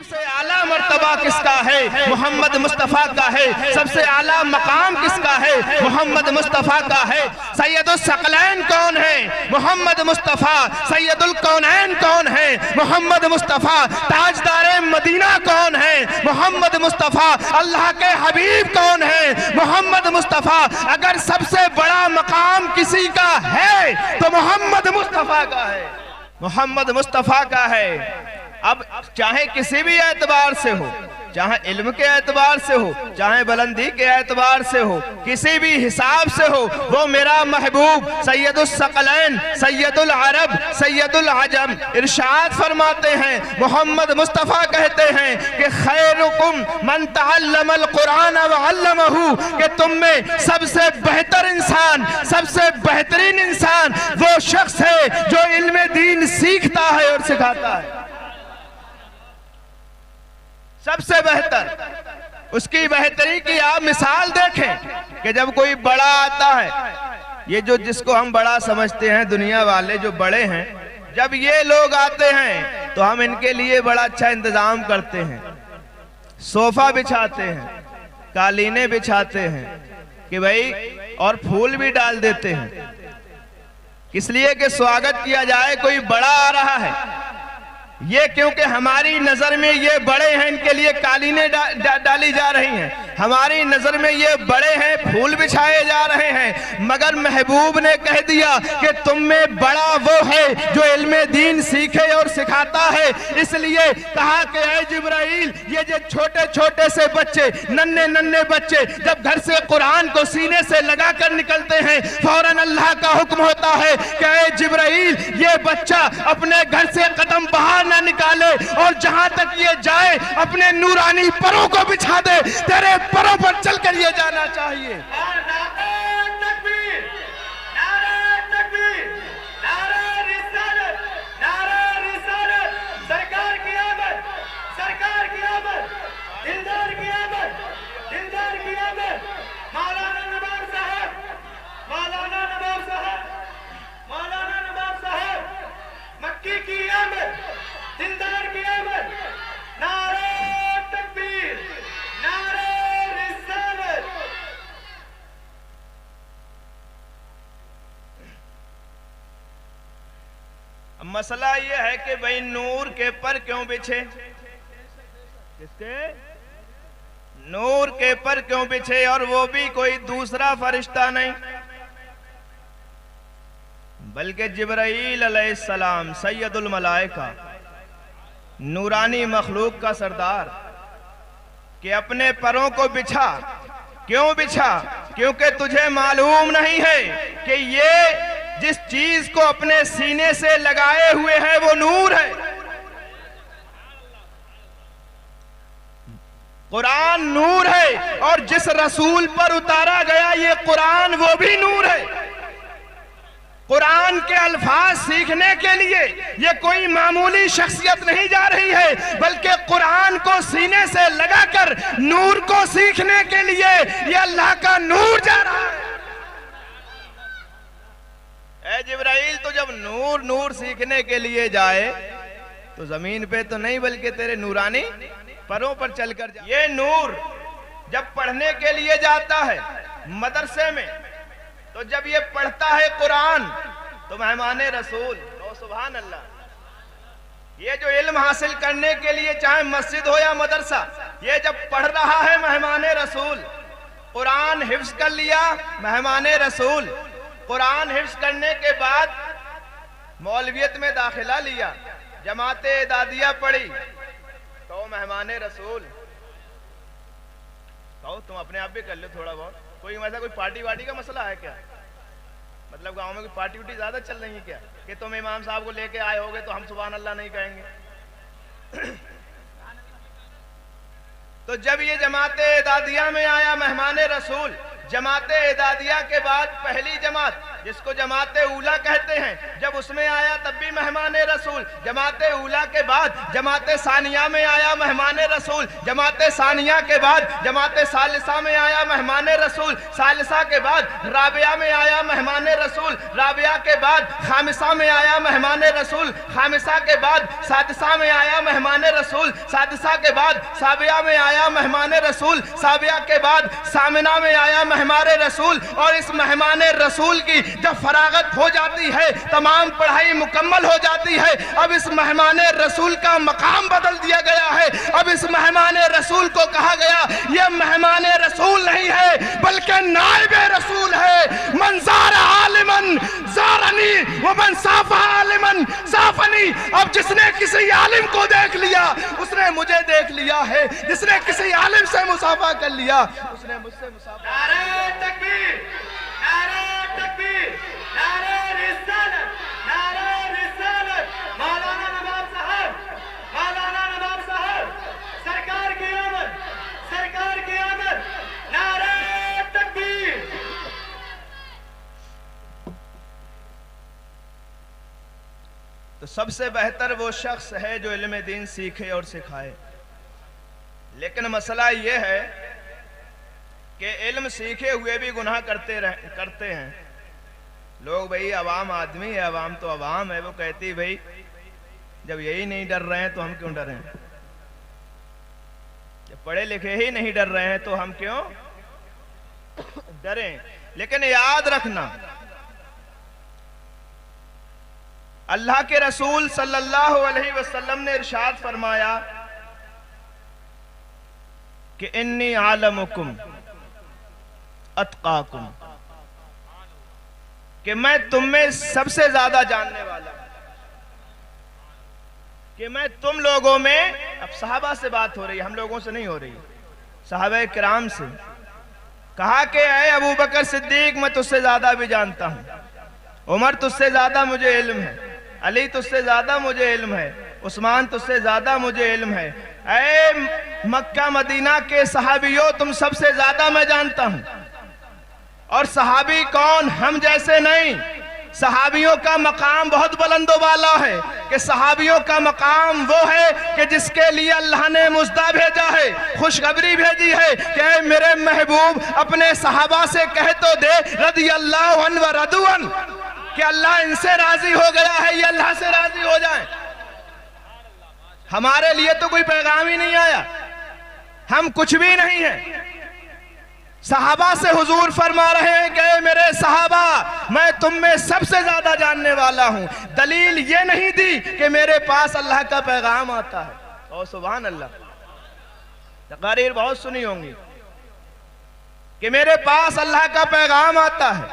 सबसे आला मर्तबा किसका है? मोहम्मद मुस्तफ़ा का है। सबसे आला मकाम किसका है? मोहम्मद मुस्तफ़ा का है। सैयदुल सकलैन कौन है? मोहम्मद मुस्तफ़ा। सैयदुल कौनैन कौन है? मोहम्मद मुस्तफ़ा। ताजदारे मदीना कौन है? मोहम्मद मुस्तफ़ा। अल्लाह के हबीब कौन है? मोहम्मद मुस्तफ़ा। अगर सबसे बड़ा मकाम किसी का है तो मोहम्मद मुस्तफ़ा का है, मोहम्मद मुस्तफ़ा का है। अब चाहे किसी भी एतबार से हो, चाहे इल्म के एतबार से हो, चाहे बुलंदी के एतबार से हो, किसी भी हिसाब से हो, वो मेरा महबूब सैयदुल सकलैन, सैयदुल अरब, सैयदुल अजम। इरशाद फरमाते हैं, मोहम्मद मुस्तफ़ा कहते हैं कि खैरुकुम मन तअल्लमल कुरान व अल्लमहु, कि तुम में सबसे बेहतर इंसान, सबसे बेहतरीन इंसान वो शख्स है जो इल्म दीन सीखता है और सिखाता है। सबसे बेहतर। उसकी बेहतरी की आप मिसाल देखें कि जब कोई बड़ा आता है, ये जो जिसको हम बड़ा समझते हैं दुनिया वाले जो बड़े हैं, जब ये लोग आते हैं तो हम इनके लिए बड़ा अच्छा इंतजाम करते हैं, सोफा बिछाते हैं, कालीने बिछाते हैं कि भाई, और फूल भी डाल देते हैं, इसलिए कि स्वागत किया जाए, कोई बड़ा आ रहा है। ये क्योंकि हमारी नजर में ये बड़े हैं, इनके लिए कालीने डाली जा रही हैं, हमारी नजर में ये बड़े हैं, फूल बिछाए जा रहे हैं। मगर महबूब ने कह दिया कि तुम में बड़ा वो है जो इल्म दीन सीखे और सिखाता है। इसलिए कहा कि ऐ जिब्राइल, ये जो छोटे छोटे से बच्चे, नन्हे नन्हे बच्चे जब घर से कुरान को सीने से लगा कर निकलते हैं, फौरन अल्लाह का हुक्म होता है कि ऐ जिब्राइल, ये बच्चा अपने घर से कदम बाहर ना निकाले और जहां तक ये जाए अपने नूरानी परों को बिछा दे, तेरे परों पर चलकर ये जाना चाहिए। मसला यह है कि भाई नूर के पर क्यों बिछे? किसके? नूर के पर क्यों बिछे? और वो भी कोई दूसरा फरिश्ता नहीं बल्कि जिब्राईल अलैहिस्सलाम, सैयदुल मलाइका, नूरानी मखलूक का सरदार, कि अपने परों को बिछा। क्यों बिछा? क्योंकि तुझे मालूम नहीं है कि ये जिस चीज को अपने सीने से लगाए हुए है वो नूर है। कुरान नूर है, और जिस रसूल पर उतारा गया ये कुरान वो भी नूर है। कुरान के अल्फाज सीखने के लिए ये कोई मामूली शख्सियत नहीं जा रही है, बल्कि कुरान को सीने से लगाकर नूर को सीखने के लिए ये अल्लाह का नूर जा रहा है। ऐ जिब्राइल, तो जब नूर नूर सीखने के लिए जाए तो जमीन पे तो नहीं बल्कि तेरे नूरानी परों पर चलकर जा। ये नूर जब पढ़ने के लिए जाता है मदरसे में, तो जब ये पढ़ता है कुरान तो मेहमाने रसूल, तो सुभान अल्लाह, ये जो इल्म हासिल करने के लिए चाहे मस्जिद हो या मदरसा, ये जब पढ़ रहा है मेहमाने रसूल, कुरान हिफ्ज कर लिया मेहमाने रसूल, कुरान हिफ्ज करने के बाद मौलवियत में दाखिला लिया, जमाते दादिया पढ़ी, तो मेहमाने रसूल। तो तुम अपने आप भी कर लो थोड़ा बहुत। कोई ऐसा कोई पार्टी वार्टी का मसला है क्या? मतलब गांव में कोई पार्टी वार्टी ज्यादा चल रही है क्या कि तुम इमाम साहब को लेके आए होगे तो हम सुभान अल्लाह नहीं कहेंगे? तो जब ये जमाते दादिया में आया मेहमाने रसूल, जमाते दादिया के बाद पहली जमात जिसको जमाते ऊला कहते हैं, जब उसमें आया तब भी मेहमान रसूल। जमाते ऊला के बाद जमाते सानिया में आया मेहमान रसूल। जमाते सानिया के बाद जमाते सालिसा में आया मेहमान रसूल। सालिसा के बाद राबिया में आया मेहमान रसूल। राबिया के बाद खामिसा में आया मेहमान रसूल। खामिसा के बाद सादिसा में आया मेहमान रसूल। सादिसा के बाद साबिया में आया मेहमान रसूल। साबिया के बाद सामिना में आया मेहमान रसूल। और इस मेहमान रसूल की जब फरागत हो जाती है, तमाम पढ़ाई मुकम्मल हो जाती है, अब इस मेहमान रसूल का मकाम बदल दिया गया है। अब इस मेहमान रसूल को कहा गया यह मेहमान रसूल नहीं है बल्कि नाइब रसूल है। मन ज़ारा आलिमन ज़ारनी व मन साफ़ा आलिमन साफ़नी। अब जिसने किसी आलिम को देख लिया उसने मुझे देख लिया है। जिसने किसी आलिम से मुसाफा कर लिया उसने मुझसे मुसाफा। नारे तकबीर, नारे तकबीर, नारे रिसालत, नारे रिसालत। मौलाना नवाब साहब, मौलाना नवाब साहब, सरकार की आमद, सरकार की आमद। नारे तकबीर। तो सबसे बेहतर वो शख्स है जो इल्म दीन सीखे और सिखाए। लेकिन मसला ये है कि इल्म सीखे हुए भी गुनाह करते हैं लोग। भाई अवाम आदमी है, अवाम तो अवाम है। वो कहती भाई जब यही नहीं डर रहे हैं तो हम क्यों डरें? जब पढ़े लिखे ही नहीं डर रहे हैं तो हम क्यों डरें? लेकिन याद रखना, अल्लाह के रसूल सल्लल्लाहु अलैहि वसल्लम ने इरशाद फरमाया कि इन्नी आलमुकुम अत्काकुम, कि मैं तुम में सबसे ज्यादा जानने वाला, कि मैं तुम लोगों में, अब सहाबा से बात हो रही है, हम लोगों से नहीं हो रही, सहाबा किराम से। कहा कि ऐ अबू बकर सिद्दीक मैं तुझसे ज्यादा भी जानता हूं, उमर तुझसे ज्यादा मुझे इल्म है, अली तुझसे ज्यादा मुझे इल्म है, उस्मान तुझसे ज्यादा मुझे इल्म है। ऐ मक्का मदीना के सहाबियों तुम सबसे ज्यादा मैं जानता हूं। और सहाबी कौन? हम जैसे नहीं। सहाबियों का मकाम बहुत बुलंदो वाला है कि सहाबियों का मकाम वो है कि जिसके लिए अल्लाह ने मुज्दा भेजा है, खुशखबरी भेजी है कि मेरे महबूब अपने सहाबा से कह तो दे रदी अल्लाह अन्हु व रदू अन, कि अल्लाह इनसे राजी हो गया है, ये अल्लाह से राजी हो जाए। हमारे लिए तो कोई पैगाम ही नहीं आया, हम कुछ भी नहीं है। सहाबा से हुजूर फरमा रहे हैं कि मेरे सहाबा मैं तुम में सबसे ज्यादा जानने वाला हूं। दलील ये नहीं दी कि मेरे पास अल्लाह का पैगाम आता है। और सुभान अल्लाह, तकारीर बहुत सुनी होंगी कि मेरे पास अल्लाह का पैगाम आता है,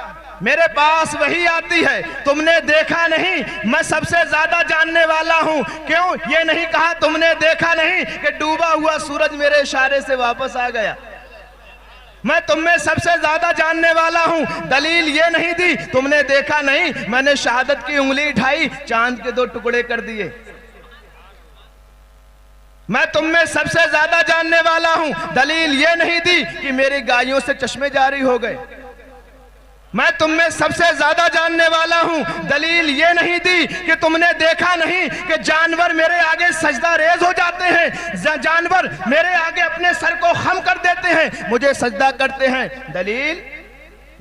मेरे पास वही आती है, तुमने देखा नहीं, मैं सबसे ज्यादा जानने वाला हूं। क्यों? ये नहीं कहा तुमने देखा नहीं कि डूबा हुआ सूरज मेरे इशारे से वापस आ गया। मैं तुम में सबसे ज्यादा जानने वाला हूं। दलील ये नहीं दी तुमने देखा नहीं, मैंने शहादत की उंगली उठाई, चांद के 2 टुकड़े कर दिए। मैं तुम में सबसे ज्यादा जानने वाला हूं। दलील ये नहीं दी कि मेरी गायों से चश्मे जारी हो गए। मैं तुम में सबसे ज्यादा जानने वाला हूं। दलील ये नहीं दी कि तुमने देखा नहीं कि जानवर मेरे आगे सजदा रेज हो जाते हैं, जानवर मेरे आगे अपने सर को खम कर देते हैं, मुझे सजदा करते हैं। दलील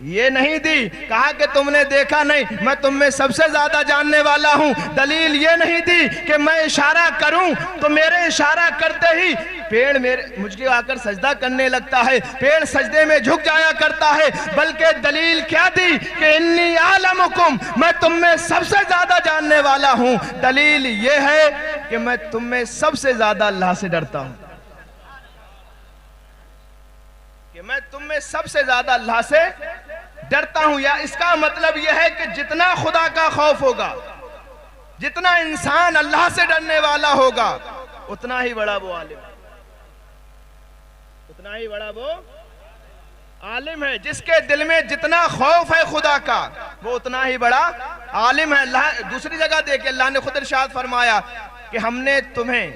ये नहीं दी, कहा कि तुमने देखा नहीं, मैं तुम में सबसे ज्यादा जानने वाला हूं। दलील ये नहीं दी कि मैं इशारा करूं तो मेरे इशारा करते ही पेड़ मेरे मुझे आकर सजदा करने लगता है, पेड़ सजदे में झुक जाया करता है। बल्कि दलील क्या दी कि इन्नी आलमुकुम, मैं तुम में सबसे ज्यादा जानने वाला हूं। दलील ये है कि मैं तुम में सबसे ज्यादा अल्लाह से डरता हूं, कि मैं तुम में सबसे ज्यादा अल्लाह से डरता हूं। या इसका मतलब यह है कि जितना खुदा का खौफ होगा, जितना इंसान अल्लाह से डरने वाला होगा, उतना ही बड़ा वो आलिम है, उतना ही बड़ा वो आलिम है। जिसके दिल में जितना खौफ है खुदा का, वो उतना ही बड़ा आलिम है। अल्लाह दूसरी जगह देखिए, अल्लाह ने खुद इरशाद फरमाया कि हमने तुम्हें,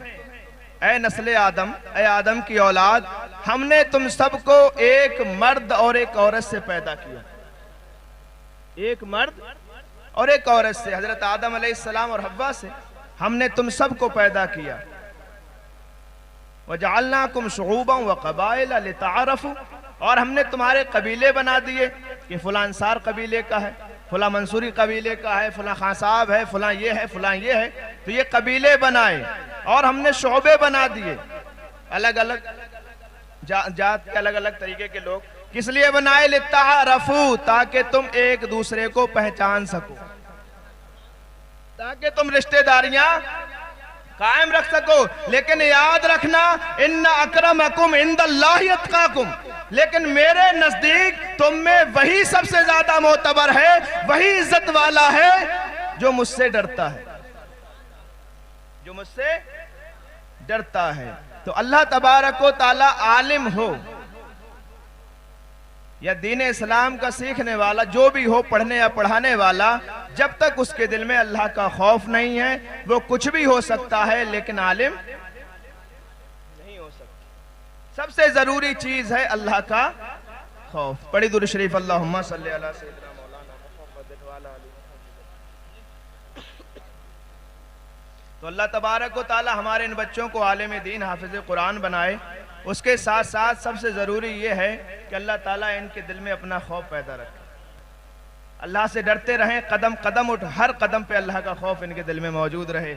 ऐ नस्ल आदम, ऐ आदम की औलाद, हमने तुम सबको एक मर्द और एक औरत से पैदा किया। एक मर्द और एक औरत से, हजरत आदम अलैहिस्सलाम और हव्वा से हमने तुम सबको पैदा किया। वजअलनाकुम शुऊबन व क़बाइल लितअरफू, और हमने तुम्हारे कबीले बना दिए कि फलां अंसार कबीले का है, फलां मंसूरी कबीले का है, फलां खान साहब है, फलां ये है, फलां ये है। तो ये कबीले बनाए और हमने शोबे बना दिए, अलग अलग जात के अलग अलग तरीके के लोग। किस लिए बनाए? लितअरफू, ताकि तुम एक दूसरे को पहचान सको, ताकि तुम रिश्तेदारियां कायम रख सको। लेकिन याद रखना, इन्ना अक्रमकुम इंदल्लाहि अत्काकुम, लेकिन मेरे नजदीक तुम में वही सबसे ज्यादा मोतबर है, वही इज्जत वाला है जो मुझसे डरता है, जो मुझसे डरता है। तो अल्लाह तबारक व तआला आलिम हो या दीन इस्लाम का सीखने वाला, जो भी हो, पढ़ने या पढ़ाने वाला, जब तक उसके दिल में अल्लाह का खौफ नहीं है, वो कुछ भी हो सकता है लेकिन आलिम नहीं हो सकता। सबसे जरूरी चीज है अल्लाह का खौफ। पढ़ी दुरूद शरीफ, अल्लाहुम्मा सल्ली अला सय्यिदना मौलाना मुहम्मद व अला आलिहि। तो अल्लाह तबारक व तआला हमारे इन बच्चों को आलिम दीन, हाफिज कुरान बनाए। उसके साथ साथ सबसे ज़रूरी ये है कि अल्लाह ताला इनके दिल में अपना खौफ पैदा रखे, अल्लाह से डरते रहें, कदम कदम उठ, हर कदम पे अल्लाह का खौफ इनके दिल में मौजूद रहे।